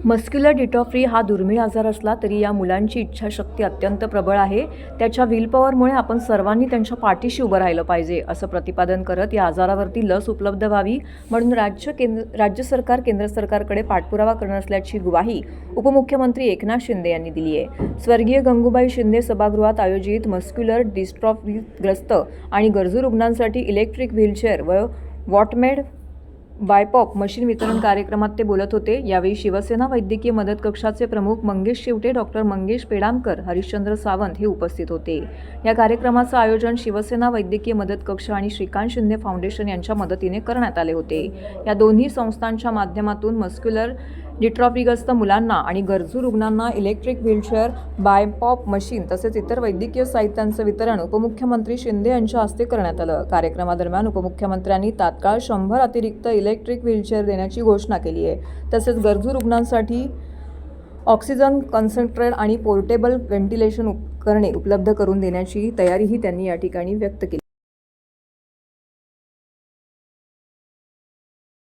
Muscular dystrophy हा दुर्मिळ आजार असला तरी या मुलांची इच्छाशक्ती अत्यंत प्रबळ आहे. त्याच्या विल पॉवरमुळे आपण सर्वांनी त्यांच्या पाठीशी उभं राहिलं पाहिजे असं प्रतिपादन करत या आजारावरती लस उपलब्ध व्हावी म्हणून राज्य सरकार केंद्र सरकारकडे पाठपुरावा करणार असल्याची ग्वाही उपमुख्यमंत्री एकनाथ शिंदे यांनी दिली आहे. स्वर्गीय गंगूबाई शिंदे सभागृहात आयोजित मस्क्युलर डिस्ट्रॉफीग्रस्त आणि गरजू रुग्णांसाठी इलेक्ट्रिक व्हीलचेअर व वॉटमेड बायपॉप मशीन वितरण कार्यक्रमात ते बोलत होते. यावेळी शिवसेना वैद्यकीय मदत कक्षाचे प्रमुख मंगेश शिवटे, डॉक्टर मंगेश पेडामकर, हरिश्चंद्र सावंत हे उपस्थित होते. या कार्यक्रमाचं आयोजन शिवसेना वैद्यकीय मदत कक्ष आणि श्रीकांत शिंदे फाउंडेशन यांच्या मदतीने करण्यात आले होते. या दोन्ही संस्थांच्या माध्यमातून मस्क्युलर डिस्ट्रॉफीग्रस्त मुलांना आणि गरजू रुग्णांना इलेक्ट्रिक व्हीलचेअर, बायपॉप मशीन तसेच इतर वैद्यकीय साहित्यांचं वितरण उपमुख्यमंत्री शिंदे यांच्या हस्ते करण्यात आलं. कार्यक्रमादरम्यान उपमुख्यमंत्र्यांनी तात्काळ 100 अतिरिक्त इलेक्ट्रिक व्हीलचेअर देण्याची घोषणा केली आहे. तसेच गरजू रुग्णांसाठी ऑक्सिजन कॉन्सन्ट्रेट आणि पोर्टेबल व्हेंटिलेशन उपकरणे उपलब्ध करून देण्याची तयारीही त्यांनी या ठिकाणी व्यक्त केली.